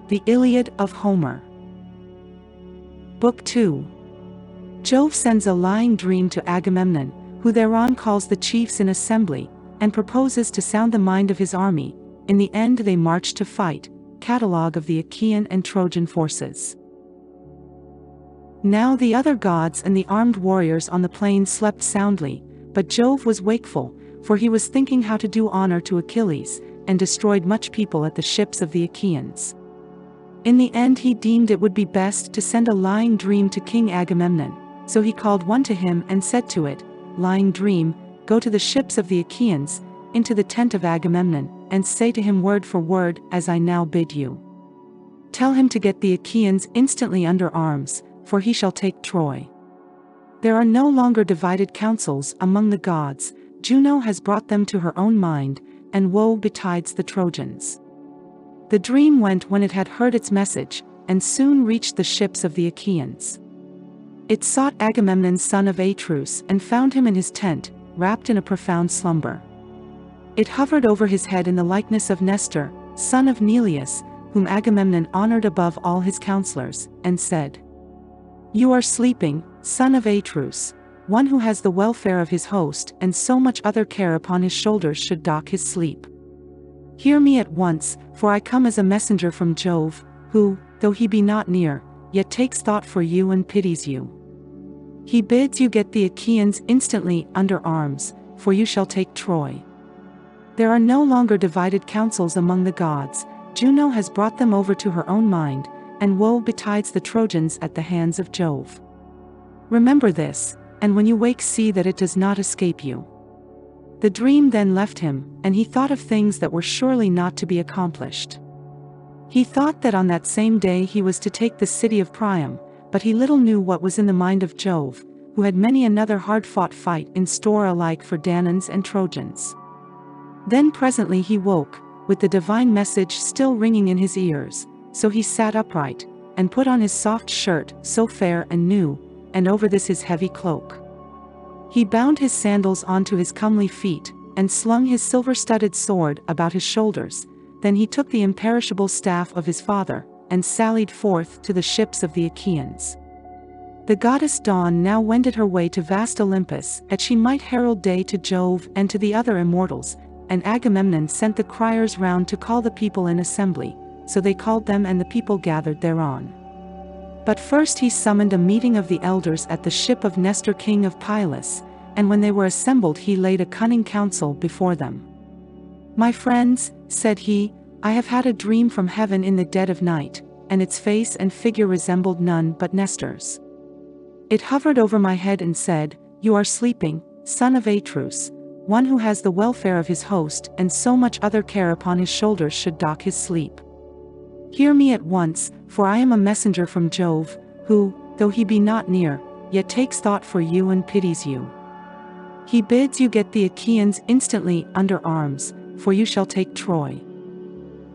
The Iliad of Homer. Book 2. Jove sends a lying dream to Agamemnon, who thereon calls the chiefs in assembly, and proposes to sound the mind of his army. In the end they march to fight. Catalogue of the Achaean and Trojan forces. Now the other gods and the armed warriors on the plain slept soundly, but Jove was wakeful, for he was thinking how to do honor to Achilles, and destroyed much people at the ships of the Achaeans. In the end he deemed it would be best to send a lying dream to King Agamemnon, so he called one to him and said to it, "Lying dream, go to the ships of the Achaeans, into the tent of Agamemnon, and say to him word for word as I now bid you. Tell him to get the Achaeans instantly under arms, for he shall take Troy. There are no longer divided counsels among the gods, Juno has brought them to her own mind, and woe betides the Trojans." The dream went when it had heard its message, and soon reached the ships of the Achaeans. It sought Agamemnon son of Atreus and found him in his tent, wrapped in a profound slumber. It hovered over his head in the likeness of Nestor, son of Neleus, whom Agamemnon honored above all his counselors, and said, "You are sleeping, son of Atreus. One who has the welfare of his host and so much other care upon his shoulders should dock his sleep. Hear me at once, for I come as a messenger from Jove, who, though he be not near, yet takes thought for you and pities you. He bids you get the Achaeans instantly under arms, for you shall take Troy. There are no longer divided counsels among the gods, Juno has brought them over to her own mind, and woe betides the Trojans at the hands of Jove. Remember this, and when you wake see that it does not escape you." The dream then left him, and he thought of things that were surely not to be accomplished. He thought that on that same day he was to take the city of Priam, but he little knew what was in the mind of Jove, who had many another hard-fought fight in store alike for Danaans and Trojans. Then presently he woke, with the divine message still ringing in his ears, so he sat upright, and put on his soft shirt, so fair and new, and over this his heavy cloak. He bound his sandals onto his comely feet, and slung his silver-studded sword about his shoulders. Then he took the imperishable staff of his father, and sallied forth to the ships of the Achaeans. The goddess Dawn now wended her way to vast Olympus, that she might herald day to Jove and to the other immortals, and Agamemnon sent the criers round to call the people in assembly, so they called them and the people gathered thereon. But first he summoned a meeting of the elders at the ship of Nestor king of Pylos, and when they were assembled he laid a cunning counsel before them. "My friends," said he, "I have had a dream from heaven in the dead of night, and its face and figure resembled none but Nestor's. It hovered over my head and said, 'You are sleeping, son of Atreus. One who has the welfare of his host and so much other care upon his shoulders should dock his sleep. Hear me at once, for I am a messenger from Jove, who, though he be not near, yet takes thought for you and pities you. He bids you get the Achaeans instantly under arms, for you shall take Troy.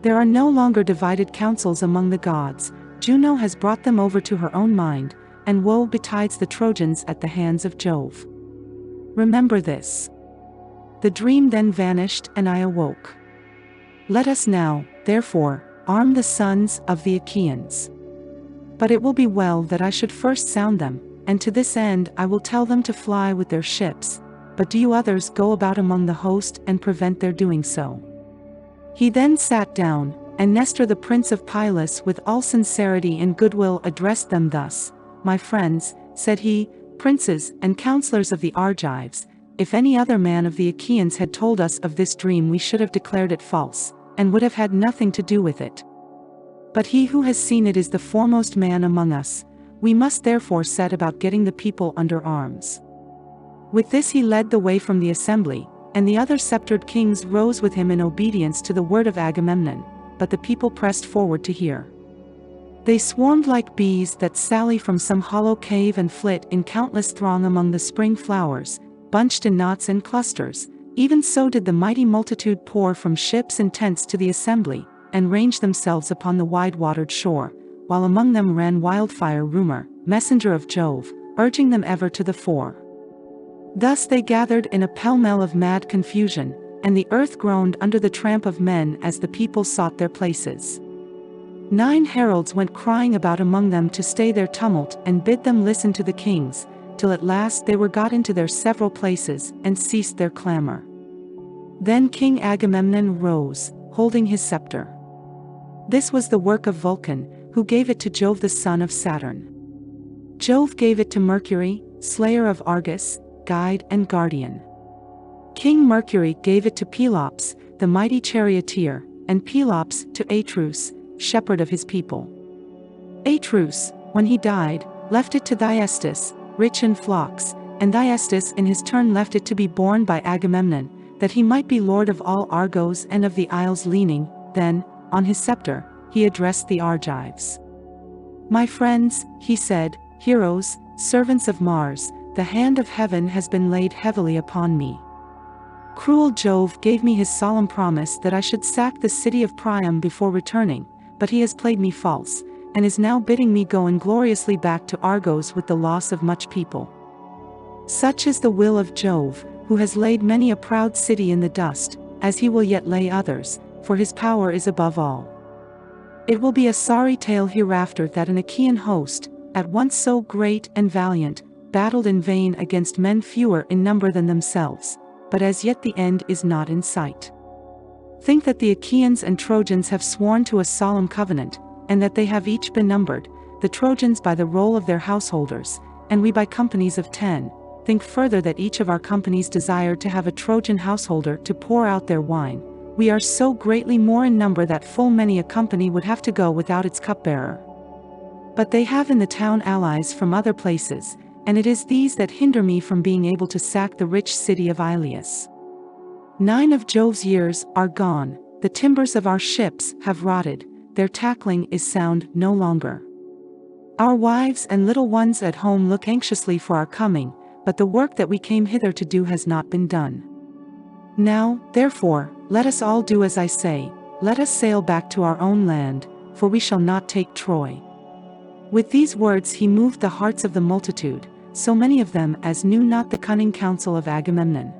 There are no longer divided counsels among the gods, Juno has brought them over to her own mind, and woe betides the Trojans at the hands of Jove. Remember this." The dream then vanished and I awoke. Let us now, therefore, arm the sons of the Achaeans. But it will be well that I should first sound them, and to this end I will tell them to fly with their ships, but do you others go about among the host and prevent their doing so." He then sat down, and Nestor the prince of Pylos with all sincerity and goodwill addressed them thus, "My friends," said he, "princes and counselors of the Argives, if any other man of the Achaeans had told us of this dream we should have declared it false, and would have had nothing to do with it. But he who has seen it is the foremost man among us, we must therefore set about getting the people under arms." With this he led the way from the assembly, and the other sceptred kings rose with him in obedience to the word of Agamemnon, but the people pressed forward to hear. They swarmed like bees that sally from some hollow cave and flit in countless throng among the spring flowers, bunched in knots and clusters. Even so did the mighty multitude pour from ships and tents to the assembly, and range themselves upon the wide-watered shore, while among them ran wildfire Rumor, messenger of Jove, urging them ever to the fore. Thus they gathered in a pell-mell of mad confusion, and the earth groaned under the tramp of men as the people sought their places. 9 heralds went crying about among them to stay their tumult and bid them listen to the kings, till at last they were got into their several places and ceased their clamor. Then King Agamemnon rose, holding his scepter. This was the work of Vulcan, who gave it to Jove the son of Saturn. Jove gave it to Mercury, slayer of Argus, guide and guardian. King Mercury gave it to Pelops, the mighty charioteer, and Pelops to Atreus, shepherd of his people. Atreus, when he died, left it to Thyestes, rich in flocks, and Thyestes in his turn left it to be borne by Agamemnon, that he might be lord of all Argos and of the isles leaning. Then, on his scepter, he addressed the Argives. My friends, he said, heroes, servants of Mars, the hand of heaven has been laid heavily upon me. Cruel Jove gave me his solemn promise that I should sack the city of Priam before returning, but he has played me false, and is now bidding me go ingloriously back to Argos with the loss of much people. Such is the will of Jove, who has laid many a proud city in the dust, as he will yet lay others, for his power is above all. It will be a sorry tale hereafter that an Achaean host, at once so great and valiant, battled in vain against men fewer in number than themselves, but as yet the end is not in sight. Think that the Achaeans and Trojans have sworn to a solemn covenant, and that they have each been numbered, the Trojans by the roll of their householders, and we by companies of 10. Think further that each of our companies desired to have a Trojan householder to pour out their wine. We are so greatly more in number that full many a company would have to go without its cupbearer. But they have in the town allies from other places, and it is these that hinder me from being able to sack the rich city of Iliad. 9 of Jove's years are gone, the timbers of our ships have rotted, their tackling is sound no longer. Our wives and little ones at home look anxiously for our coming, but the work that we came hither to do has not been done. Now, therefore, let us all do as I say, let us sail back to our own land, for we shall not take Troy. With these words he moved the hearts of the multitude, so many of them as knew not the cunning counsel of Agamemnon.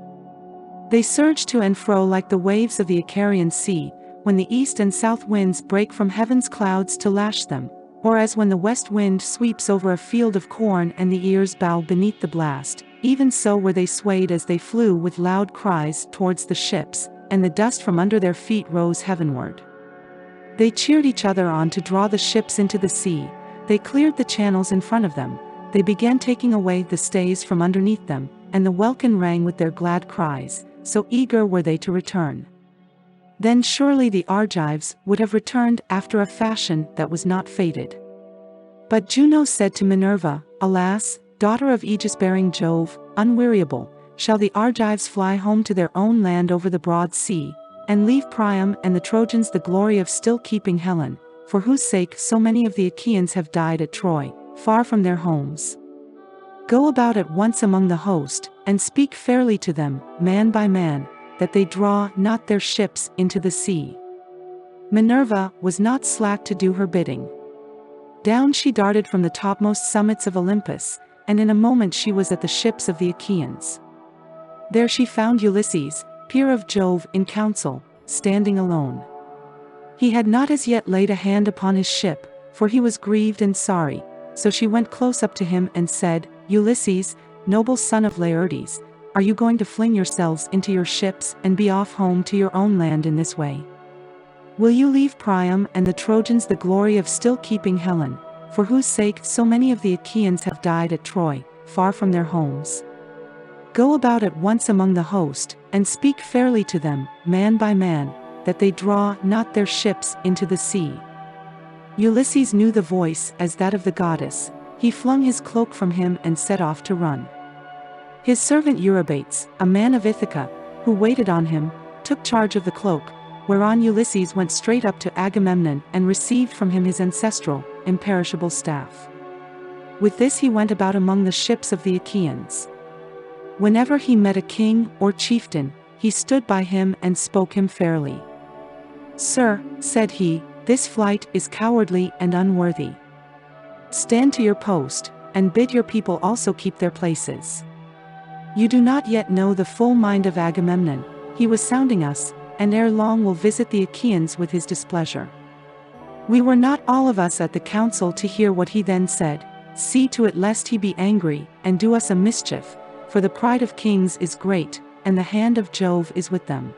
They surged to and fro like the waves of the Achaean sea, when the east and south winds break from heaven's clouds to lash them, or as when the west wind sweeps over a field of corn and the ears bow beneath the blast, even so were they swayed as they flew with loud cries towards the ships, and the dust from under their feet rose heavenward. They cheered each other on to draw the ships into the sea, they cleared the channels in front of them, they began taking away the stays from underneath them, and the welkin rang with their glad cries, so eager were they to return. Then surely the Argives would have returned after a fashion that was not fated. But Juno said to Minerva, Alas, daughter of aegis-bearing Jove, unweariable, shall the Argives fly home to their own land over the broad sea, and leave Priam and the Trojans the glory of still keeping Helen, for whose sake so many of the Achaeans have died at Troy, far from their homes? Go about at once among the host, and speak fairly to them, man by man, that they draw not their ships into the sea. Minerva was not slack to do her bidding. Down she darted from the topmost summits of Olympus, and in a moment she was at the ships of the Achaeans. There she found Ulysses, peer of Jove in council, standing alone. He had not as yet laid a hand upon his ship, for he was grieved and sorry, so she went close up to him and said, Ulysses, noble son of Laertes, are you going to fling yourselves into your ships and be off home to your own land in this way? Will you leave Priam and the Trojans the glory of still keeping Helen, for whose sake so many of the Achaeans have died at Troy, far from their homes? Go about at once among the host, and speak fairly to them, man by man, that they draw not their ships into the sea. Ulysses knew the voice as that of the goddess, he flung his cloak from him and set off to run. His servant Eurybates, a man of Ithaca, who waited on him, took charge of the cloak, whereon Ulysses went straight up to Agamemnon and received from him his ancestral, imperishable staff. With this he went about among the ships of the Achaeans. Whenever he met a king or chieftain, he stood by him and spoke him fairly. Sir, said he, this flight is cowardly and unworthy. Stand to your post, and bid your people also keep their places. You do not yet know the full mind of Agamemnon, he was sounding us, and ere long will visit the Achaeans with his displeasure. We were not all of us at the council to hear what he then said. See to it lest he be angry, and do us a mischief, for the pride of kings is great, and the hand of Jove is with them.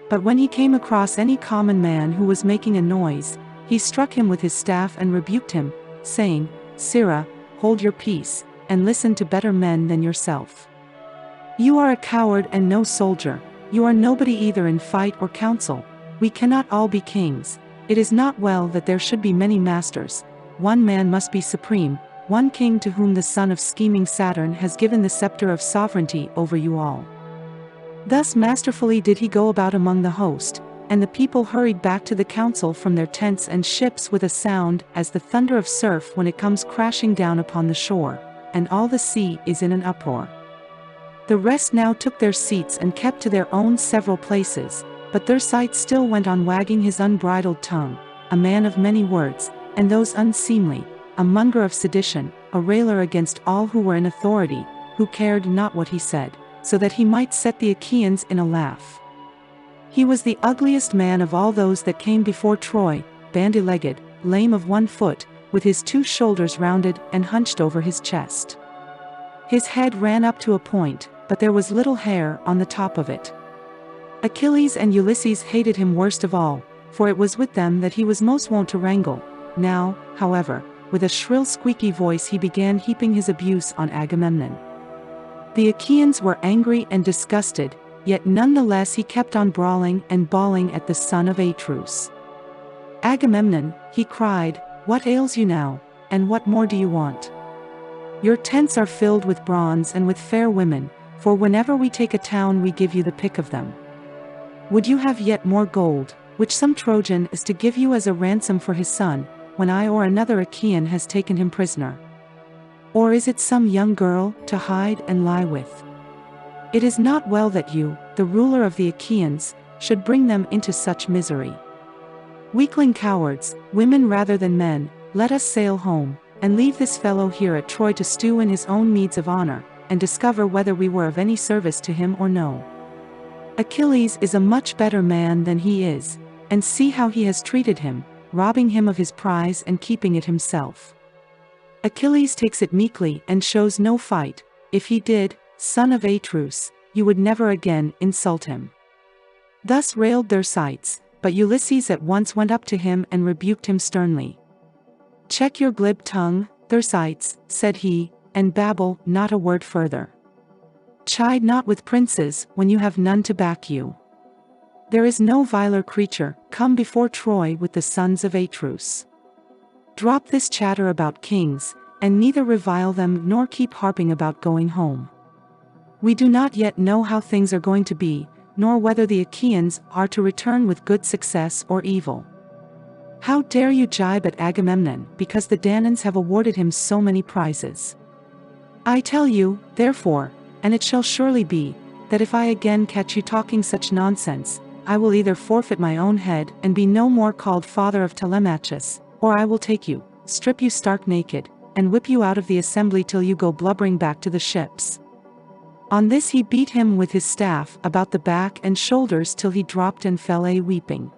But when he came across any common man who was making a noise, he struck him with his staff and rebuked him, saying, Sirrah, hold your peace, and listen to better men than yourself. You are a coward and no soldier, you are nobody either in fight or council, we cannot all be kings, it is not well that there should be many masters, one man must be supreme, one king to whom the son of scheming Saturn has given the scepter of sovereignty over you all. Thus masterfully did he go about among the host, and the people hurried back to the council from their tents and ships with a sound as the thunder of surf when it comes crashing down upon the shore, and all the sea is in an uproar. The rest now took their seats and kept to their own several places, but Thersites still went on wagging his unbridled tongue, a man of many words, and those unseemly, a monger of sedition, a railer against all who were in authority, who cared not what he said, so that he might set the Achaeans in a laugh. He was the ugliest man of all those that came before Troy, bandy-legged, lame of one foot, with his 2 shoulders rounded and hunched over his chest. His head ran up to a point, but there was little hair on the top of it. Achilles and Ulysses hated him worst of all, for it was with them that he was most wont to wrangle. Now, however, with a shrill squeaky voice he began heaping his abuse on Agamemnon. The Achaeans were angry and disgusted, yet none the less he kept on brawling and bawling at the son of Atreus. Agamemnon, he cried, what ails you now, and what more do you want? Your tents are filled with bronze and with fair women, for whenever we take a town we give you the pick of them. Would you have yet more gold, which some Trojan is to give you as a ransom for his son, when I or another Achaean has taken him prisoner? Or is it some young girl, to hide and lie with? It is not well that you, the ruler of the Achaeans, should bring them into such misery. Weakling cowards, women rather than men, let us sail home, and leave this fellow here at Troy to stew in his own meeds of honor, and discover whether we were of any service to him or no. Achilles is a much better man than he is, and see how he has treated him, robbing him of his prize and keeping it himself. Achilles takes it meekly and shows no fight. If he did, son of Atreus, you would never again insult him. Thus railed Thersites, but Ulysses at once went up to him and rebuked him sternly. Check your glib tongue, Thersites, said he, and babble not a word further. Chide not with princes when you have none to back you. There is no viler creature come before Troy with the sons of Atreus. Drop this chatter about kings, and neither revile them nor keep harping about going home. We do not yet know how things are going to be, nor whether the Achaeans are to return with good success or evil. How dare you jibe at Agamemnon because the Danaans have awarded him so many prizes? I tell you, therefore, and it shall surely be, that if I again catch you talking such nonsense, I will either forfeit my own head and be no more called father of Telemachus, or I will take you, strip you stark naked, and whip you out of the assembly till you go blubbering back to the ships. On this he beat him with his staff about the back and shoulders till he dropped and fell a-weeping.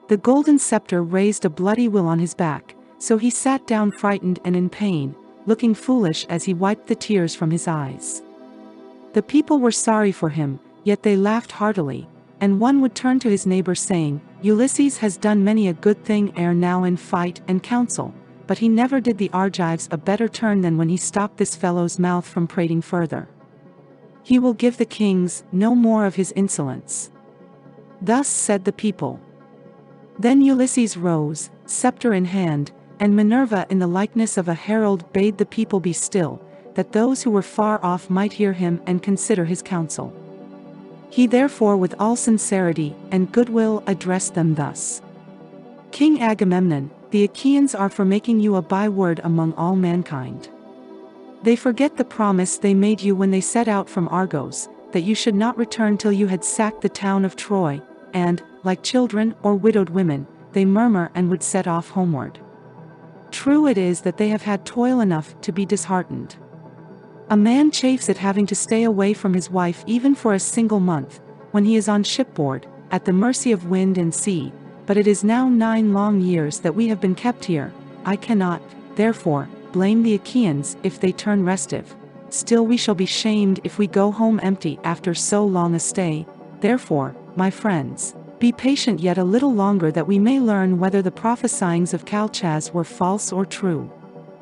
The golden scepter raised a bloody will on his back, so he sat down frightened and in pain, looking foolish as he wiped the tears from his eyes. The people were sorry for him, yet they laughed heartily, and one would turn to his neighbor saying, Ulysses has done many a good thing ere now in fight and council, but he never did the Argives a better turn than when he stopped this fellow's mouth from prating further. He will give the kings no more of his insolence. Thus said the people. Then Ulysses rose, scepter in hand, and Minerva in the likeness of a herald bade the people be still, that those who were far off might hear him and consider his counsel. He therefore with all sincerity and goodwill addressed them thus. King Agamemnon, the Achaeans are for making you a byword among all mankind. They forget the promise they made you when they set out from Argos, that you should not return till you had sacked the town of Troy, and, like children or widowed women, they murmur and would set off homeward. True it is that they have had toil enough to be disheartened. A man chafes at having to stay away from his wife even for a single month, when he is on shipboard, at the mercy of wind and sea, but it is now 9 long years that we have been kept here. I cannot, therefore, blame the Achaeans if they turn restive. Still we shall be shamed if we go home empty after so long a stay. Therefore, my friends, be patient yet a little longer that we may learn whether the prophesyings of Calchas were false or true.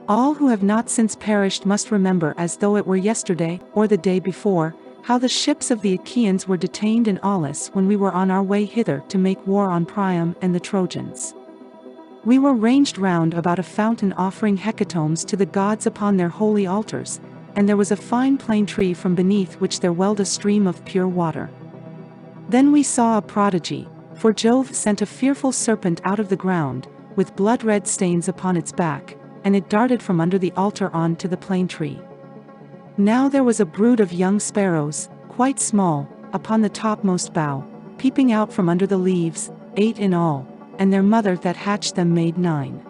All who have not since perished must remember as though it were yesterday, or the day before, how the ships of the Achaeans were detained in Aulis when we were on our way hither to make war on Priam and the Trojans. We were ranged round about a fountain offering hecatombs to the gods upon their holy altars, and there was a fine plane tree from beneath which there welled a stream of pure water. Then we saw a prodigy, for Jove sent a fearful serpent out of the ground, with blood-red stains upon its back, and it darted from under the altar on to the plane tree. Now there was a brood of young sparrows, quite small, upon the topmost bough, peeping out from under the leaves, 8 in all, and their mother that hatched them made 9.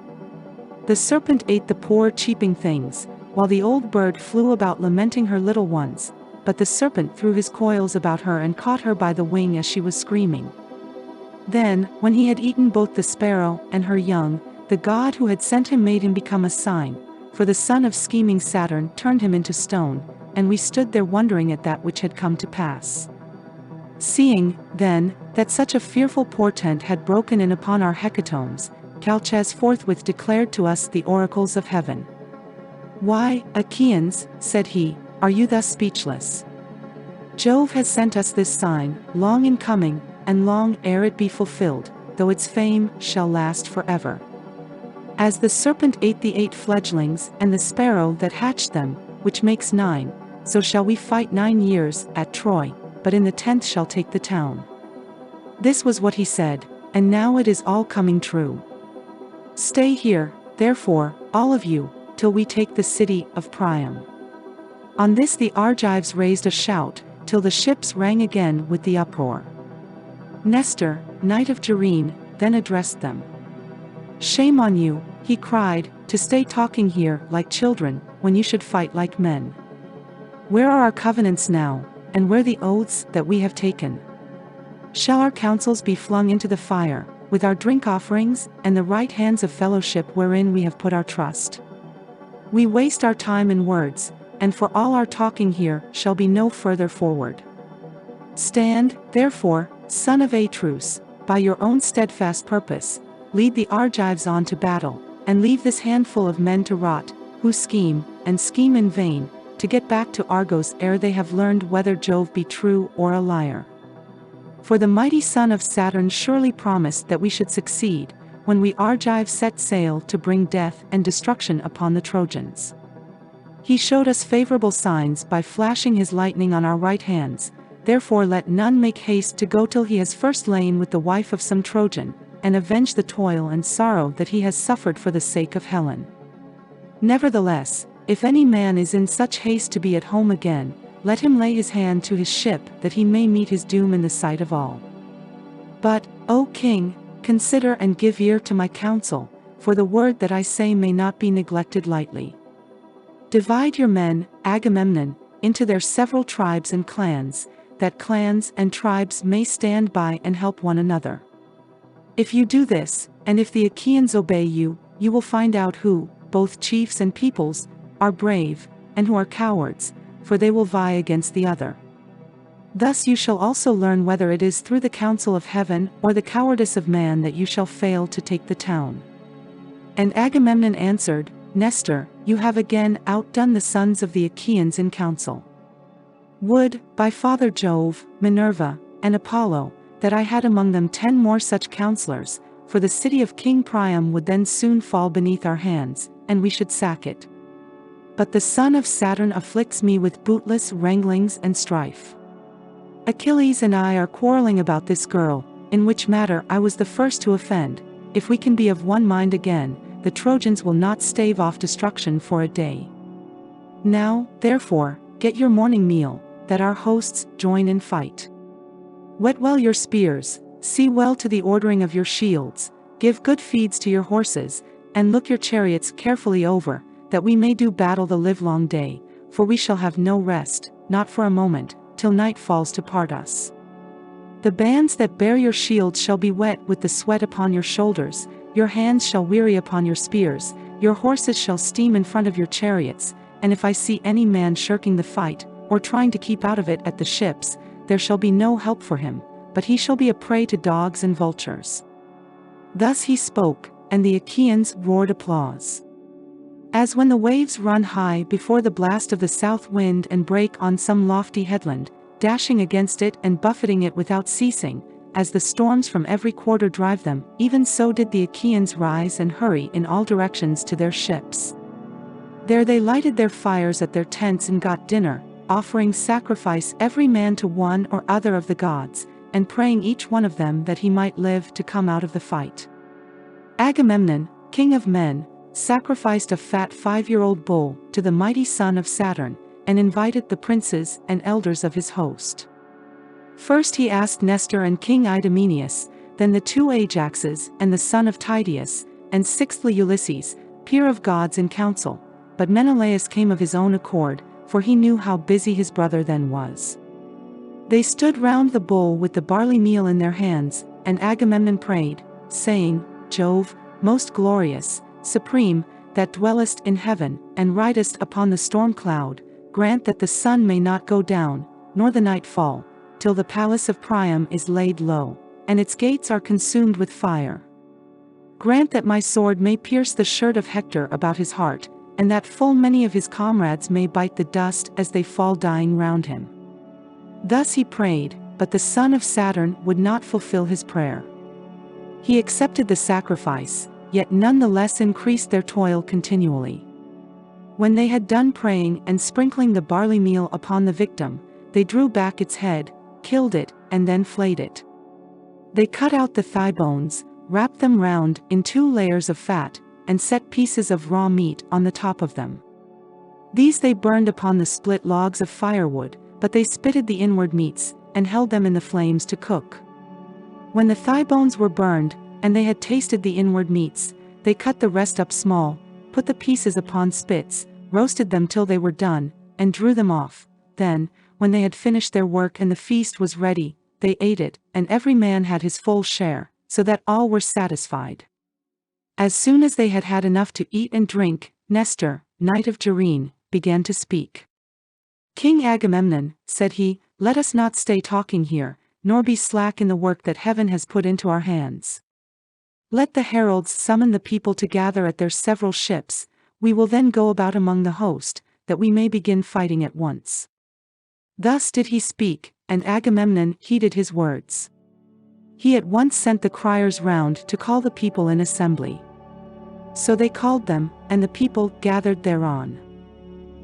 The serpent ate the poor cheeping things, while the old bird flew about lamenting her little ones, but the serpent threw his coils about her and caught her by the wing as she was screaming. Then, when he had eaten both the sparrow and her young, the god who had sent him made him become a sign, for the son of scheming Saturn turned him into stone, and we stood there wondering at that which had come to pass. Seeing, then, that such a fearful portent had broken in upon our hecatombs, Calchas forthwith declared to us the oracles of heaven. "Why, Achaeans," said he, "are you thus speechless? Jove has sent us this sign, long in coming, and long ere it be fulfilled, though its fame shall last forever. As the serpent ate the 8 fledglings and the sparrow that hatched them, which makes 9, so shall we fight 9 years at Troy, but in the 10th shall take the town." This was what he said, and now it is all coming true. Stay here, therefore, all of you, till we take the city of Priam. On this the Argives raised a shout, till the ships rang again with the uproar. Nestor, knight of Gerene, then addressed them. "Shame on you," he cried, "to stay talking here like children, when you should fight like men. Where are our covenants now, and where the oaths that we have taken? Shall our counsels be flung into the fire, with our drink offerings, and the right hands of fellowship wherein we have put our trust? We waste our time in words, and for all our talking here shall be no further forward. Stand, therefore, son of Atreus, by your own steadfast purpose, lead the Argives on to battle, and leave this handful of men to rot, who scheme, and scheme in vain, to get back to Argos ere they have learned whether Jove be true or a liar. For the mighty son of Saturn surely promised that we should succeed, when we Argives set sail to bring death and destruction upon the Trojans. He showed us favorable signs by flashing his lightning on our right hands, therefore let none make haste to go till he has first lain with the wife of some Trojan, and avenge the toil and sorrow that he has suffered for the sake of Helen. Nevertheless, if any man is in such haste to be at home again, let him lay his hand to his ship that he may meet his doom in the sight of all. But, O king, consider and give ear to my counsel, for the word that I say may not be neglected lightly. Divide your men, Agamemnon, into their several tribes and clans, that clans and tribes may stand by and help one another. If you do this, and if the Achaeans obey you, you will find out who, both chiefs and peoples, are brave, and who are cowards, for they will vie against the other. Thus you shall also learn whether it is through the counsel of heaven or the cowardice of man that you shall fail to take the town. And Agamemnon answered, Nestor, you have again outdone the sons of the Achaeans in counsel. Would, by Father Jove, Minerva, and Apollo, that I had among them 10 more such counselors, for the city of King Priam would then soon fall beneath our hands, and we should sack it. But the son of Saturn afflicts me with bootless wranglings and strife. Achilles and I are quarreling about this girl, in which matter I was the first to offend. If we can be of one mind again, the Trojans will not stave off destruction for a day. Now, therefore, get your morning meal, that our hosts join in fight. Whet well your spears, see well to the ordering of your shields, give good feeds to your horses, and look your chariots carefully over, that we may do battle the livelong day, for we shall have no rest, not for a moment, till night falls to part us. The bands that bear your shields shall be wet with the sweat upon your shoulders, your hands shall weary upon your spears, your horses shall steam in front of your chariots, and if I see any man shirking the fight, or trying to keep out of it at the ships, there shall be no help for him, but he shall be a prey to dogs and vultures. Thus he spoke, and the Achaeans roared applause. As when the waves run high before the blast of the south wind and break on some lofty headland, dashing against it and buffeting it without ceasing, as the storms from every quarter drive them, even so did the Achaeans rise and hurry in all directions to their ships. There they lighted their fires at their tents and got dinner, offering sacrifice every man to one or other of the gods, and praying each one of them that he might live to come out of the fight. Agamemnon, king of men, sacrificed a fat 5-year-old bull to the mighty son of Saturn, and invited the princes and elders of his host. First he asked Nestor and King Idomeneus, then the 2 Ajaxes and the son of Tydeus, and sixthly Ulysses, peer of gods in council, but Menelaus came of his own accord, for he knew how busy his brother then was. They stood round the bull with the barley meal in their hands, and Agamemnon prayed, saying, Jove, most glorious, supreme, that dwellest in heaven, and ridest upon the storm cloud, grant that the sun may not go down, nor the night fall, till the palace of Priam is laid low, and its gates are consumed with fire. Grant that my sword may pierce the shirt of Hector about his heart, and that full many of his comrades may bite the dust as they fall dying round him. Thus he prayed, but the son of Saturn would not fulfill his prayer. He accepted the sacrifice, yet none the less increased their toil continually. When they had done praying and sprinkling the barley meal upon the victim, they drew back its head, killed it, and then flayed it. They cut out the thigh bones, wrapped them round in 2 layers of fat, and set pieces of raw meat on the top of them. These they burned upon the split logs of firewood, but they spitted the inward meats, and held them in the flames to cook. When the thigh bones were burned, and they had tasted the inward meats, they cut the rest up small, put the pieces upon spits, roasted them till they were done, and drew them off. Then, when they had finished their work and the feast was ready, they ate it, and every man had his full share, so that all were satisfied. As soon as they had had enough to eat and drink, Nestor, knight of Gerene, began to speak. King Agamemnon, said he, let us not stay talking here, nor be slack in the work that heaven has put into our hands. Let the heralds summon the people to gather at their several ships, we will then go about among the host, that we may begin fighting at once. Thus did he speak, and Agamemnon heeded his words. He at once sent the criers round to call the people in assembly. So they called them, and the people gathered thereon.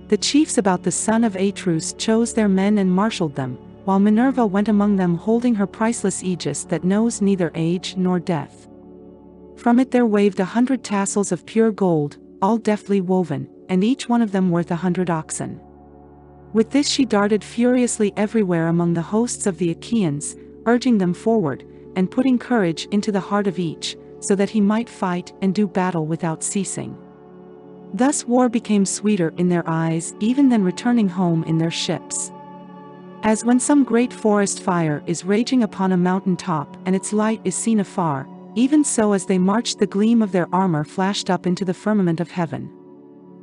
The chiefs about the son of Atreus chose their men and marshaled them, while Minerva went among them holding her priceless aegis that knows neither age nor death. From it there waved 100 tassels of pure gold, all deftly woven, and each one of them worth 100 oxen. With this she darted furiously everywhere among the hosts of the Achaeans, urging them forward, and putting courage into the heart of each, so that he might fight and do battle without ceasing. Thus war became sweeter in their eyes even than returning home in their ships. As when some great forest fire is raging upon a mountain top and its light is seen afar, even so as they marched the gleam of their armor flashed up into the firmament of heaven.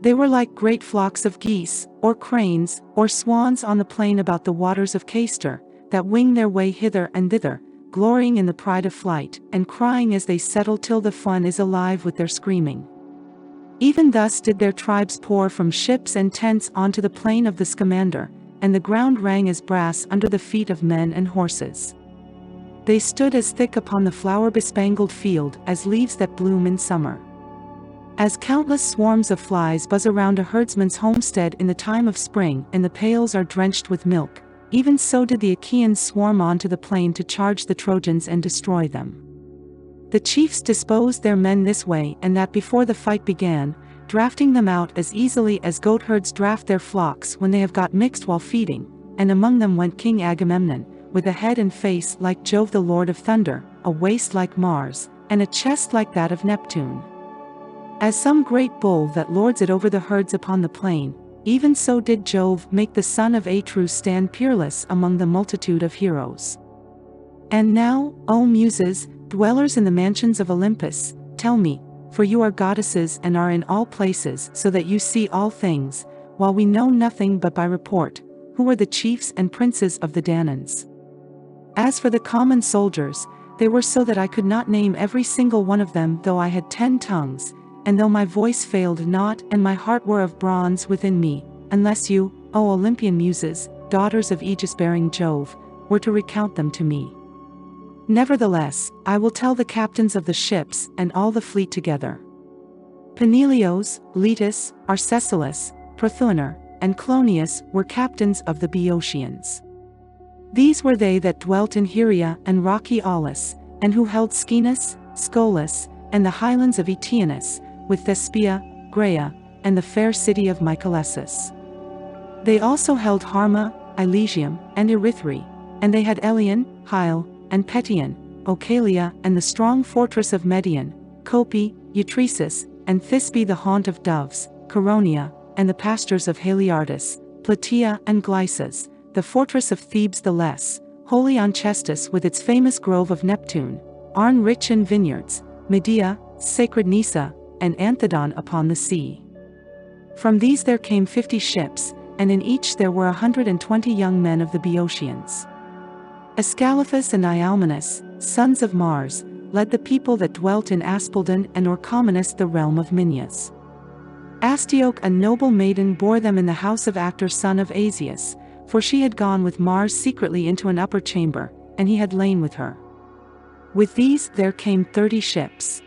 They were like great flocks of geese, or cranes, or swans on the plain about the waters of Castor, that wing their way hither and thither, glorying in the pride of flight, and crying as they settle till the fun is alive with their screaming. Even thus did their tribes pour from ships and tents onto the plain of the Scamander, and the ground rang as brass under the feet of men and horses. They stood as thick upon the flower-bespangled field as leaves that bloom in summer. As countless swarms of flies buzz around a herdsman's homestead in the time of spring and the pails are drenched with milk, even so did the Achaeans swarm onto the plain to charge the Trojans and destroy them. The chiefs disposed their men this way and that before the fight began, drafting them out as easily as goatherds draft their flocks when they have got mixed while feeding, and among them went King Agamemnon, with a head and face like Jove the Lord of Thunder, a waist like Mars, and a chest like that of Neptune. As some great bull that lords it over the herds upon the plain, even so did Jove make the son of Atreus stand peerless among the multitude of heroes. And now, O Muses, dwellers in the mansions of Olympus, tell me, for you are goddesses and are in all places so that you see all things, while we know nothing but by report, who were the chiefs and princes of the Danaans. As for the common soldiers, they were so that I could not name every single one of them though I had 10 tongues, and though my voice failed not and my heart were of bronze within me, unless you, O Olympian Muses, daughters of aegis-bearing Jove, were to recount them to me. Nevertheless, I will tell the captains of the ships and all the fleet together. Peneleos, Letus, Arcesilas, Prothoener, and Clonius were captains of the Boeotians. These were they that dwelt in Hyria and rocky Aulis, and who held Scenus, Scolis, and the highlands of Eteanus, with Thespia, Graea, and the fair city of Mycalessus. They also held Harma, Elysium, and Erythrae, and they had Elion, Hyle, and Petion, Ocalia, and the strong fortress of Medion, Copi, Eutresis, and Thisbe the haunt of doves, Coronia, and the pastures of Haliartus, Plataea and Glycas, the fortress of Thebes the Less, holy Onchestus with its famous grove of Neptune, Arne rich in vineyards, Medea, sacred Nisa, and Anthedon upon the sea. From these there came 50 ships, and in each there were 120 young men of the Boeotians. Ascalaphus and Ialmenus, sons of Mars, led the people that dwelt in Aspaldon and Orchomenus the realm of Minyas. Astioche a noble maiden bore them in the house of Actor son of Asius, for she had gone with Mars secretly into an upper chamber, and he had lain with her. With these there came 30 ships.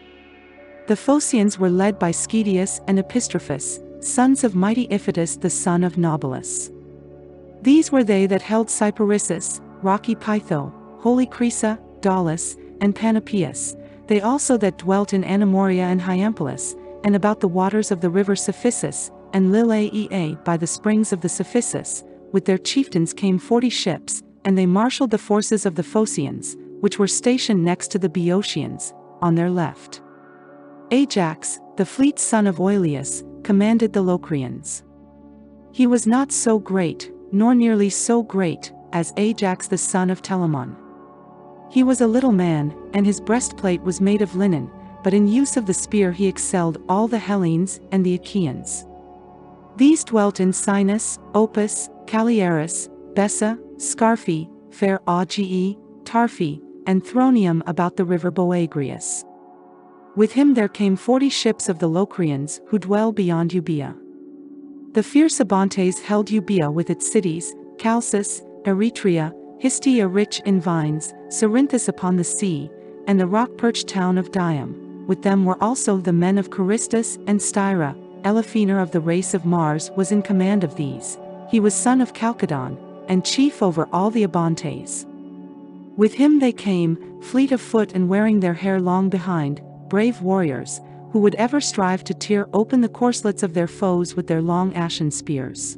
The Phocians were led by Schedius and Epistrophus, sons of mighty Iphitus the son of Nobilus. These were they that held Cyparissus, rocky Pytho, holy Crisa, Daulis, and Panopeus, they also that dwelt in Anamoria and Hyampolis, and about the waters of the river Cephissus, and Lilaea by the springs of the Cephissus, with their chieftains came 40 ships, and they marshaled the forces of the Phocians, which were stationed next to the Boeotians, on their left. Ajax, the fleet son of Oileus, commanded the Locrians. He was not so great, nor nearly so great, as Ajax the son of Telamon. He was a little man, and his breastplate was made of linen, but in use of the spear he excelled all the Hellenes and the Achaeans. These dwelt in Sinus, Opus, Caliaris, Bessa, Scarphi, fair Auge, Tarphi, and Thronium about the river Boagrius. With him there came 40 ships of the Locrians who dwell beyond Euboea. The fierce Abantes held Euboea with its cities, Chalcis, Eretria, Histia rich in vines, Cerinthus upon the sea, and the rock-perched town of Dium. With them were also the men of Charistus and Styra. Eliphener of the race of Mars was in command of these. He was son of Chalcodon, and chief over all the Abantes. With him they came, fleet of foot and wearing their hair long behind, brave warriors, who would ever strive to tear open the corslets of their foes with their long ashen spears.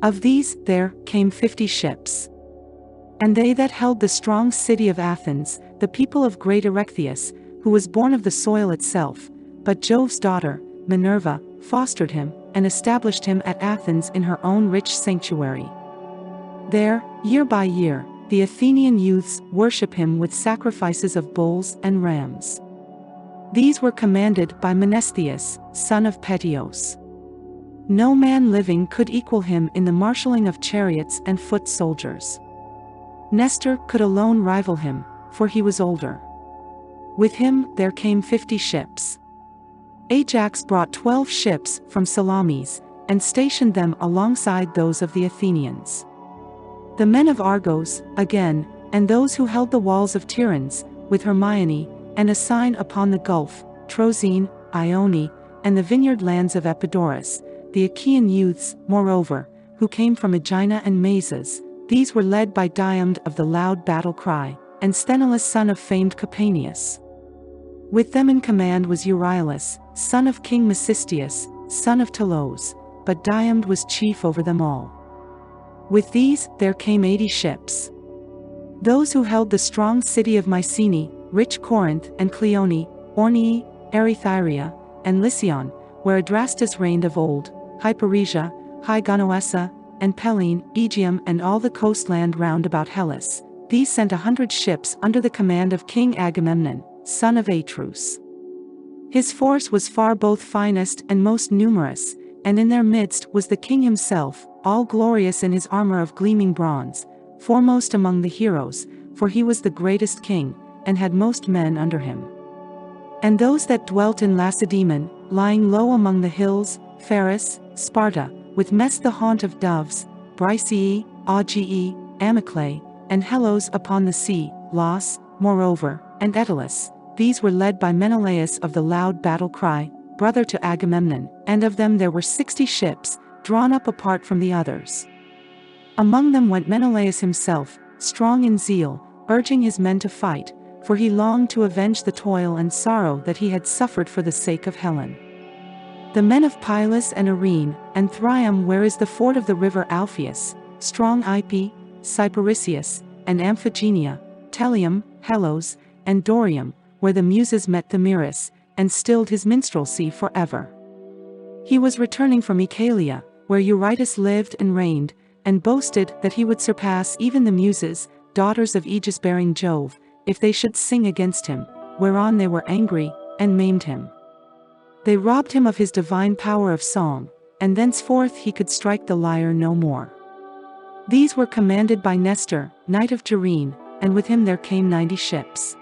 Of these there came 50 ships. And they that held the strong city of Athens, the people of great Erechtheus, who was born of the soil itself, but Jove's daughter, Minerva, fostered him, and established him at Athens in her own rich sanctuary. There, year by year, the Athenian youths worship him with sacrifices of bulls and rams. These were commanded by Menestheus, son of Petios. No man living could equal him in the marshalling of chariots and foot soldiers. Nestor could alone rival him, for he was older. With him there came 50 ships. Ajax brought 12 ships from Salamis, and stationed them alongside those of the Athenians. The men of Argos, again, and those who held the walls of Tiryns, with Hermione, and a sign upon the gulf, Troezene, Ione, and the vineyard lands of Epidaurus, the Achaean youths, moreover, who came from Aegina and Mazas, these were led by Diomede of the loud battle cry, and Sthenelus son of famed Capaneus. With them in command was Euryalus, son of King Mecisteus, son of Telos, but Diomede was chief over them all. With these there came 80 ships. Those who held the strong city of Mycenae, rich Corinth and Cleone, Ornii, Erythyria, and Lycion, where Adrastus reigned of old, Hyperesia, Hygonoessa, and Pellene, Aegium and all the coastland round about Hellas, these sent 100 ships under the command of King Agamemnon, son of Atreus. His force was far both finest and most numerous, and in their midst was the king himself, all glorious in his armor of gleaming bronze, foremost among the heroes, for he was the greatest king, and had most men under him. And those that dwelt in Lacedaemon, lying low among the hills, Pharis, Sparta, with Mes the haunt of doves, Brycea, Augeae, Amyclae, and Helos upon the sea, Los, moreover, and Etalus, these were led by Menelaus of the loud battle cry, brother to Agamemnon, and of them there were 60 ships, drawn up apart from the others. Among them went Menelaus himself, strong in zeal, urging his men to fight, for he longed to avenge the toil and sorrow that he had suffered for the sake of Helen. The men of Pylus and Arene, and Thryum where is the ford of the river Alpheus, strong Ipy, Cyparissus, and Amphigenia, Telium, Helos, and Dorium, where the Muses met Thamyris, and stilled his minstrelsy forever. He was returning from Oechalia, where Eurytus lived and reigned, and boasted that he would surpass even the Muses, daughters of aegis-bearing Jove, if they should sing against him, whereon they were angry, and maimed him. They robbed him of his divine power of song, and thenceforth he could strike the lyre no more. These were commanded by Nestor, knight of Gerene, and with him there came 90 ships.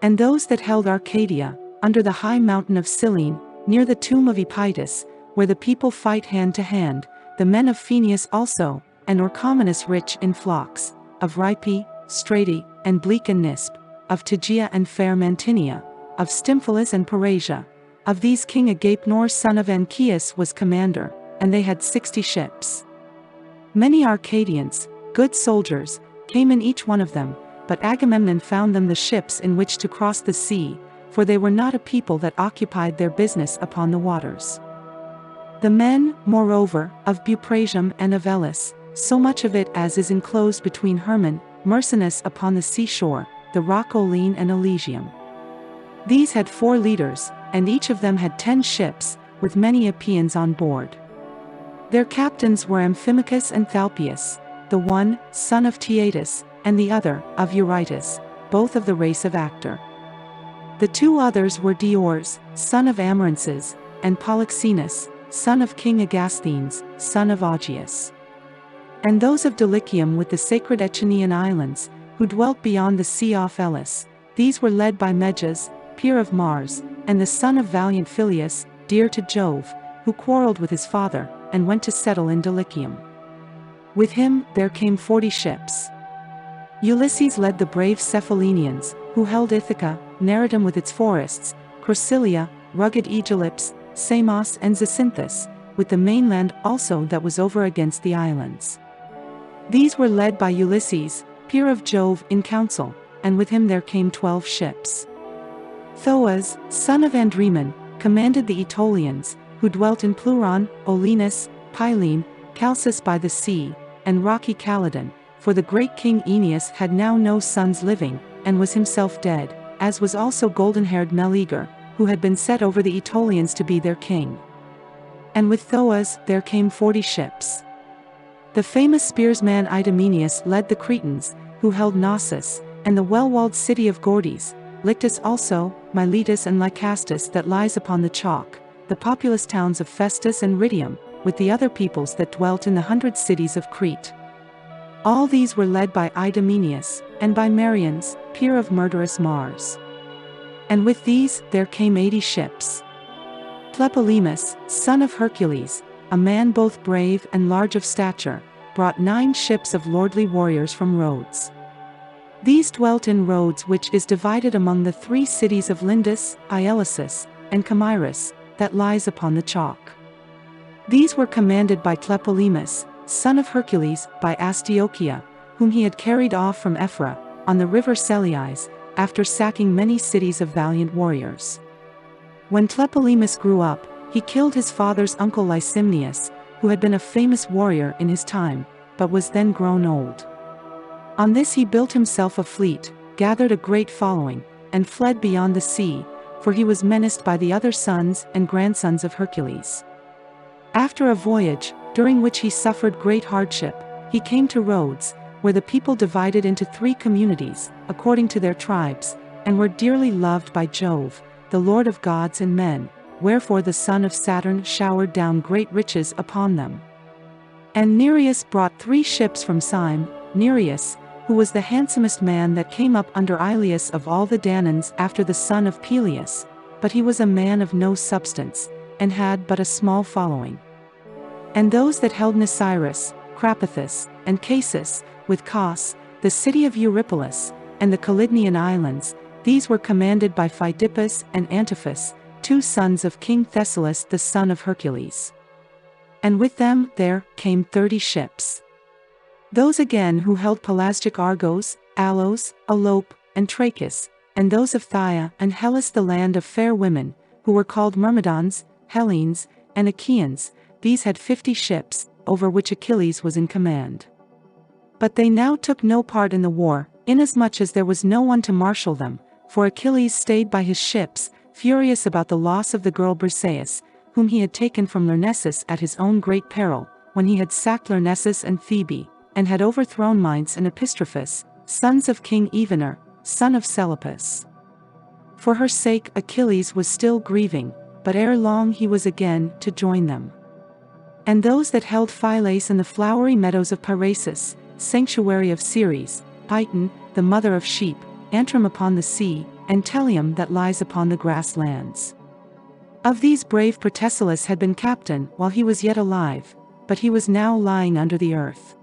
And those that held Arcadia, under the high mountain of Cyllene, near the tomb of Epytus, where the people fight hand to hand, the men of Phoenius also, and Orchomenus rich in flocks, of Rhipe, Strate, and Bleak and Nisp, of Tegea and fair Mantinia, of Stymphalus and Parasia. Of these King Agamemnon son of Anchius was commander, and they had 60 ships. Many Arcadians, good soldiers, came in each one of them, but Agamemnon found them the ships in which to cross the sea, for they were not a people that occupied their business upon the waters. The men, moreover, of Buprasium and of Elis, so much of it as is enclosed between Hermon, Myrsinus upon the seashore, the rock Oline and Elysium. These had 4 leaders, and each of them had 10 ships, with many Achaeans on board. Their captains were Amphimachus and Thalpius, the one, son of Tyatus, and the other, of Eurytus, both of the race of Actor. The 2 others were Diores, son of Amarances, and Polyxenus, son of King Agasthenes, son of Augeas. And those of Dulichium with the sacred Achaean islands, who dwelt beyond the sea off Elis, these were led by Meges, peer of Mars, and the son of valiant Phyleus, dear to Jove, who quarreled with his father, and went to settle in Dulichium. With him there came 40 ships. Ulysses led the brave Cephallenians, who held Ithaca, Neritum with its forests, Corcylia, rugged Aegyptus, Samos and Zacynthus, with the mainland also that was over against the islands. These were led by Ulysses, peer of Jove in council, and with him there came 12 ships. Thoas, son of Andremon, commanded the Aetolians, who dwelt in Pleuron, Olenus, Pylene, Chalcis by the sea, and rocky Calydon, for the great king Aeneas had now no sons living, and was himself dead, as was also golden-haired Meleager, who had been set over the Aetolians to be their king. And with Thoas there came 40 ships. The famous spearsman Idomeneus led the Cretans, who held Knossos, and the well-walled city of Gordes, Lyctus also, Miletus and Lycastus that lies upon the chalk, the populous towns of Festus and Rhydium, with the other peoples that dwelt in the 100 cities of Crete. All these were led by Idomeneus, and by Marians, peer of murderous Mars. And with these there came 80 ships. Tlepolemus, son of Hercules, a man both brave and large of stature, brought 9 ships of lordly warriors from Rhodes. These dwelt in Rhodes, which is divided among the 3 cities of Lindus, Ielysus, and Camyrus, that lies upon the chalk. These were commanded by Tlepolemus, son of Hercules, by Astyochia, whom he had carried off from Ephra, on the river Selleis, after sacking many cities of valiant warriors. When Tlepolemus grew up, he killed his father's uncle Lysimnius, who had been a famous warrior in his time, but was then grown old. On this he built himself a fleet, gathered a great following, and fled beyond the sea, for he was menaced by the other sons and grandsons of Hercules. After a voyage, during which he suffered great hardship, he came to Rhodes, were the people divided into 3 communities, according to their tribes, and were dearly loved by Jove, the Lord of gods and men, wherefore the son of Saturn showered down great riches upon them. And Nereus brought 3 ships from Syme, Nereus, who was the handsomest man that came up under Ilias of all the Danaans after the son of Peleus, but he was a man of no substance, and had but a small following. And those that held Nisyrus, Crapathus, and Casus, with Cos, the city of Eurypylus, and the Calydnian islands, these were commanded by Pheidippus and Antiphus, 2 sons of King Thessalus the son of Hercules. And with them there came 30 ships. Those again who held Pelasgic Argos, Alos, Alope, and Trachis, and those of Phthia and Hellas the land of fair women, who were called Myrmidons, Hellenes, and Achaeans, these had 50 ships, over which Achilles was in command. But they now took no part in the war, inasmuch as there was no one to marshal them, for Achilles stayed by his ships, furious about the loss of the girl Briseis, whom he had taken from Lyrnessus at his own great peril, when he had sacked Lyrnessus and Thebe, and had overthrown Mainz and Epistrophus, sons of King Evenor, son of Seleucus. For her sake Achilles was still grieving, but ere long he was again to join them. And those that held Phylace and the flowery meadows of Parasus, sanctuary of Ceres, Python, the mother of sheep, Antrim upon the sea, and Telium that lies upon the grasslands. Of these brave Protesilaus had been captain while he was yet alive, but he was now lying under the earth.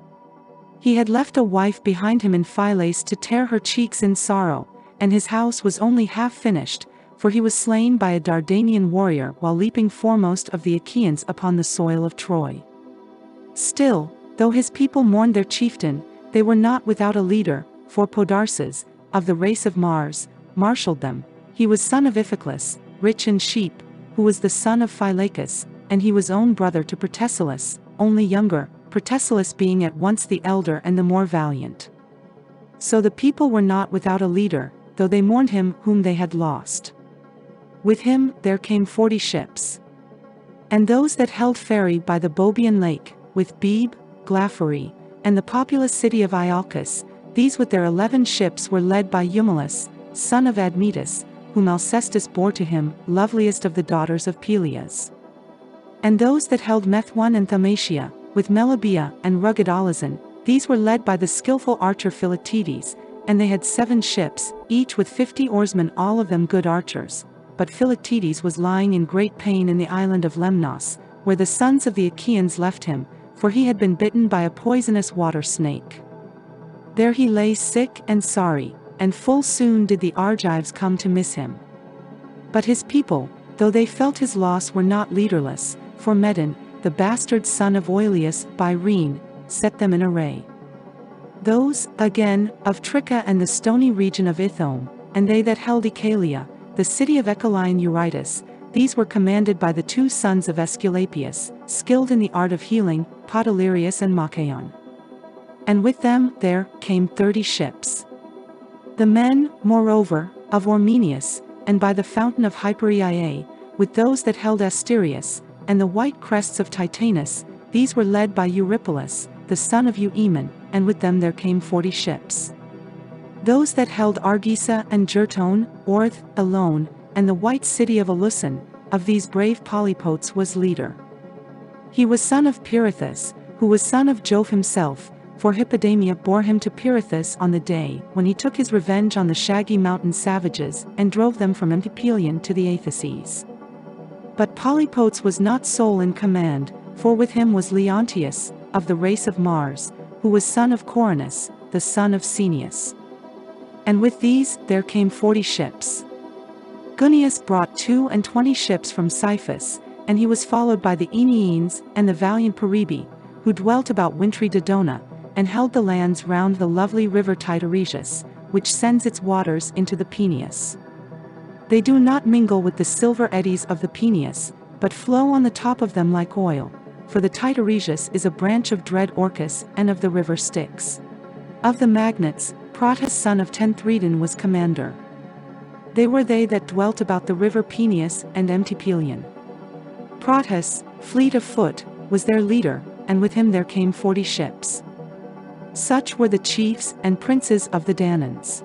He had left a wife behind him in Phylace to tear her cheeks in sorrow, and his house was only half finished, for he was slain by a Dardanian warrior while leaping foremost of the Achaeans upon the soil of Troy. Still, though his people mourned their chieftain, they were not without a leader, for Podarces, of the race of Mars, marshalled them. He was son of Iphiclus, rich in sheep, who was the son of Phylacus, and he was own brother to Protesilaus, only younger, Protesilaus being at once the elder and the more valiant. So the people were not without a leader, though they mourned him whom they had lost. With him there came 40 ships. And those that held ferry by the Boebian lake, with Bebe, Glaphyrae, and the populous city of Iolcus, these with their 11 ships were led by Eumelus, son of Admetus, whom Alcestis bore to him, loveliest of the daughters of Peleus. And those that held Methone and Thaumatia, with Melibea and rugged Olizon, these were led by the skillful archer Philoctetes, and they had 7 ships, each with 50 oarsmen, all of them good archers. But Philoctetes was lying in great pain in the island of Lemnos, where the sons of the Achaeans left him, for he had been bitten by a poisonous water snake. There he lay sick and sorry, and full soon did the Argives come to miss him. But his people, though they felt his loss, were not leaderless, for Medon, the bastard son of Oileus by Rhene, set them in array. Those, again, of Tricca and the stony region of Ithome, and they that held Oechalia, the city of Echelline Eurytus, these were commanded by the 2 sons of Aesculapius, skilled in the art of healing, Podalirius and Machaon. And with them there came 30 ships. The men, moreover, of Ormenius, and by the fountain of Hyperiae, with those that held Asterius, and the white crests of Titanus, these were led by Eurypylus, the son of Euaemon, and with them there came 40 ships. Those that held Argisa and Gertone, Orth, Elone, and the white city of Aluson, of these brave Polypotes was leader. He was son of Pirithous, who was son of Jove himself, for Hippodamia bore him to Pirithous on the day when he took his revenge on the shaggy mountain savages and drove them from Empypelion to the Aethaces. But Polypotes was not sole in command, for with him was Leontius, of the race of Mars, who was son of Coronus, the son of Caeneus. And with these there came 40 ships. Guneus brought 22 ships from Cyphus, and he was followed by the Aeneans and the valiant Peribe, who dwelt about wintry Dodona, and held the lands round the lovely river Titaresius, which sends its waters into the Peneus. They do not mingle with the silver eddies of the Peneus, but flow on the top of them like oil, for the Titaresius is a branch of dread Orcus and of the river Styx. Of the Magnates, Protus son of Tenthredon was commander. They were they that dwelt about the river Peneus and Empypelion. Protus, fleet of foot, was their leader, and with him there came 40 ships. Such were the chiefs and princes of the Danaans.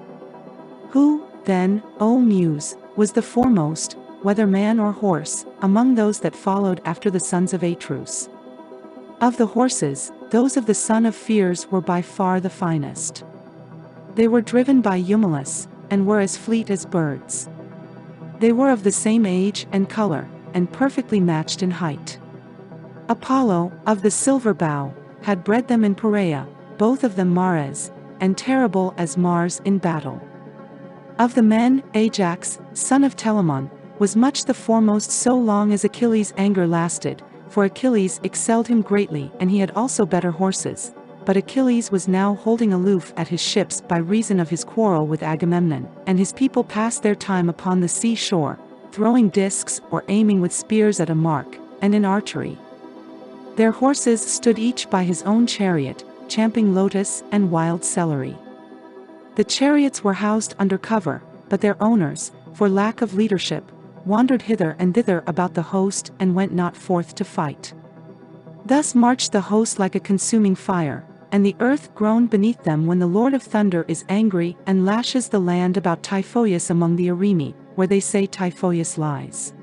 Who, then, O Muse, was the foremost, whether man or horse, among those that followed after the sons of Atreus? Of the horses, those of the son of Pheres were by far the finest. They were driven by Eumelus, and were as fleet as birds. They were of the same age and color, and perfectly matched in height. Apollo, of the silver bow, had bred them in Perea, both of them Mares, and terrible as Mars in battle. Of the men, Ajax, son of Telamon, was much the foremost so long as Achilles' anger lasted, for Achilles excelled him greatly and he had also better horses, but Achilles was now holding aloof at his ships by reason of his quarrel with Agamemnon, and his people passed their time upon the sea shore, throwing discs or aiming with spears at a mark, and in archery. Their horses stood each by his own chariot, champing lotus and wild celery. The chariots were housed under cover, but their owners, for lack of leadership, wandered hither and thither about the host and went not forth to fight. Thus marched the host like a consuming fire, and the earth groaned beneath them when the Lord of Thunder is angry and lashes the land about Typhoeus among the Arimi, where they say Typhoeus lies.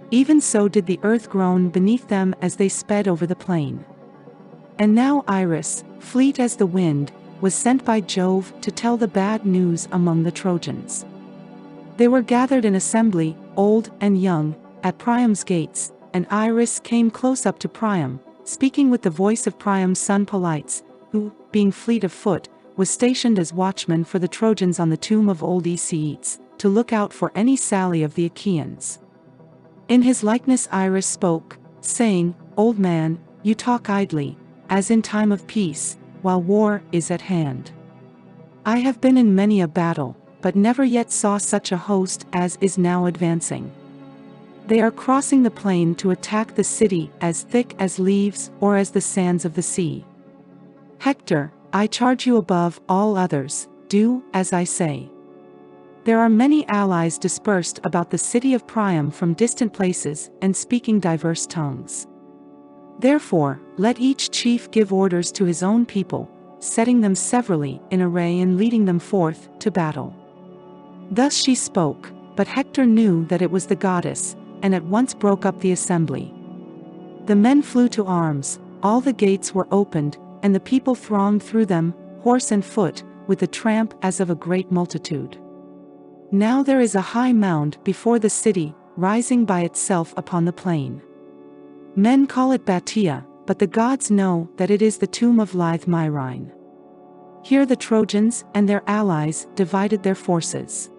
Even so did the earth groan beneath them as they sped over the plain. And now Iris, fleet as the wind, was sent by Jove to tell the bad news among the Trojans. They were gathered in assembly, old and young, at Priam's gates, and Iris came close up to Priam, speaking with the voice of Priam's son Polites, who, being fleet of foot, was stationed as watchman for the Trojans on the tomb of old Ulysses, to look out for any sally of the Achaeans. In his likeness Iris spoke, saying, "Old man, you talk idly, as in time of peace, while war is at hand. I have been in many a battle, but never yet saw such a host as is now advancing. They are crossing the plain to attack the city as thick as leaves or as the sands of the sea. Hector, I charge you above all others, do as I say. There are many allies dispersed about the city of Priam from distant places and speaking diverse tongues. Therefore, let each chief give orders to his own people, setting them severally in array and leading them forth to battle." Thus she spoke, but Hector knew that it was the goddess, and at once broke up the assembly. The men flew to arms, all the gates were opened, and the people thronged through them, horse and foot, with the tramp as of a great multitude. Now there is a high mound before the city, rising by itself upon the plain. Men call it Batia, but the gods know that it is the tomb of lithe Myrine. Here the Trojans and their allies divided their forces.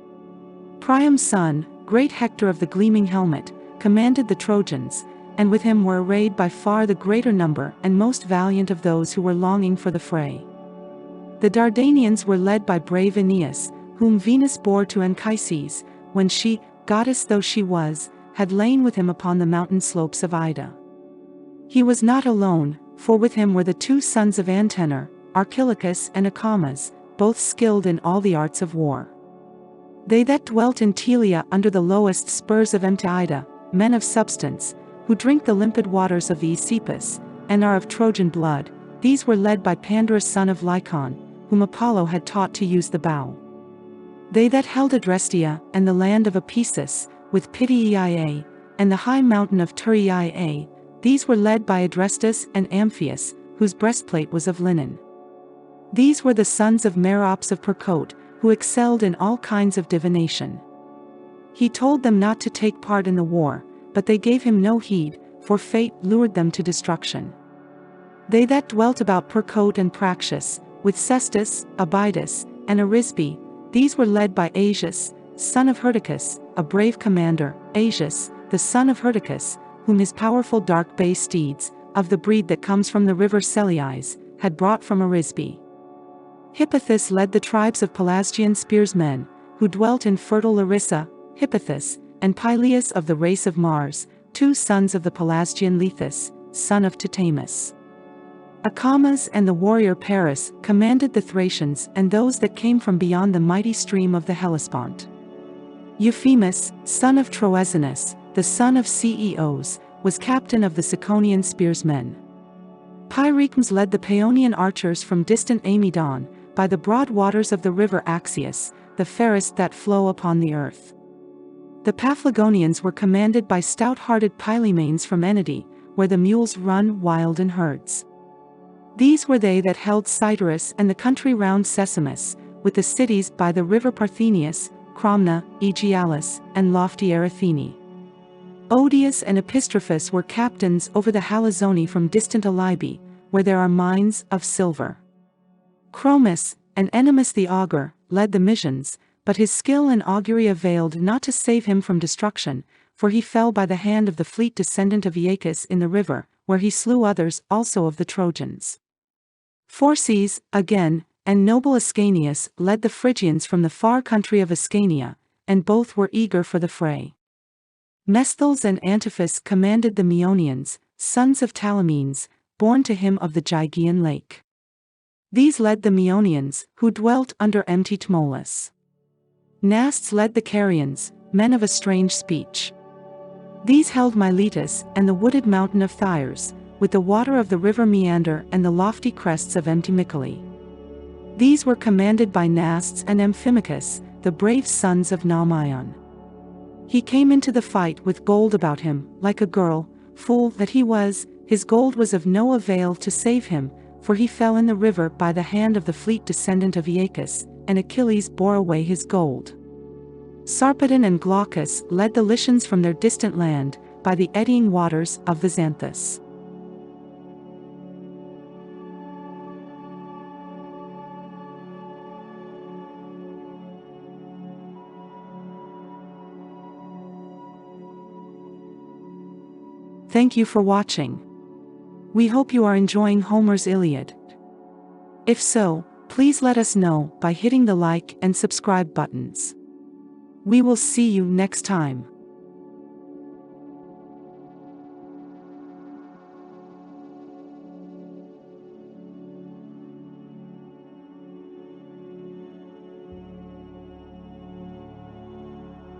Priam's son, great Hector of the gleaming helmet, commanded the Trojans, and with him were arrayed by far the greater number and most valiant of those who were longing for the fray. The Dardanians were led by brave Aeneas, whom Venus bore to Anchises, when she, goddess though she was, had lain with him upon the mountain slopes of Ida. He was not alone, for with him were the two sons of Antenor, Archilochus and Achaeans, both skilled in all the arts of war. They that dwelt in Telia under the lowest spurs of Ida, men of substance, who drink the limpid waters of the Aesepus, and are of Trojan blood, these were led by Pandarus son of Lycon, whom Apollo had taught to use the bow. They that held Adrestia, and the land of Apesus, with Pityeia, and the high mountain of Turiae, these were led by Adrestus and Amphius, whose breastplate was of linen. These were the sons of Merops of Percote, who excelled in all kinds of divination. He told them not to take part in the war, but they gave him no heed, for fate lured them to destruction. They that dwelt about Percote and Praxis, with Cestus, Abydos, and Arisbe, these were led by Asius, son of Hyrtacus, a brave commander, Asius, the son of Hyrtacus, whom his powerful dark bay steeds, of the breed that comes from the river Celeis, had brought from Arisbe. Hippothous led the tribes of Pelasgian spearsmen, who dwelt in fertile Larissa, Hippothous, and Pyleus of the race of Mars, two sons of the Pelasgian Lethus, son of Titamus. Achaeans and the warrior Paris commanded the Thracians and those that came from beyond the mighty stream of the Hellespont. Euphemus, son of Troezenus, the son of Ceos, was captain of the Ciconian spearsmen. Pyraeums led the Paeonian archers from distant Amydon, by the broad waters of the river Axius, the fairest that flow upon the earth. The Paphlagonians were commanded by stout-hearted Pylimanes from Enide, where the mules run wild in herds. These were they that held Cytorus and the country round Sesamus, with the cities by the river Parthenius, Cromna, Aegialus, and lofty Erythene. Odius and Epistrophus were captains over the Halizoni from distant Alybe, where there are mines of silver. Chromis, and Ennomus the augur, led the Mysians, but his skill in augury availed not to save him from destruction, for he fell by the hand of the fleet descendant of Aeacus in the river, where he slew others also of the Trojans. Phorcys, again, and noble Ascanius led the Phrygians from the far country of Ascania, and both were eager for the fray. Mesthles and Antiphus commanded the Meonians, sons of Talamenes, born to him of the Gygaean lake. These led the Meonians, who dwelt under empty Tmolus. Nasts led the Carians, men of a strange speech. These held Miletus and the wooded mountain of Thyers, with the water of the river Meander and the lofty crests of Emtimicoli. These were commanded by Nasts and Amphimachus, the brave sons of Naumion. He came into the fight with gold about him, like a girl, fool that he was. His gold was of no avail to save him, for he fell in the river by the hand of the fleet descendant of Aeacus, and Achilles bore away his gold. Sarpedon and Glaucus led the Lycians from their distant land, by the eddying waters of the Xanthus. Thank you for watching. We hope you are enjoying Homer's Iliad. If so, please let us know by hitting the like and subscribe buttons. We will see you next time.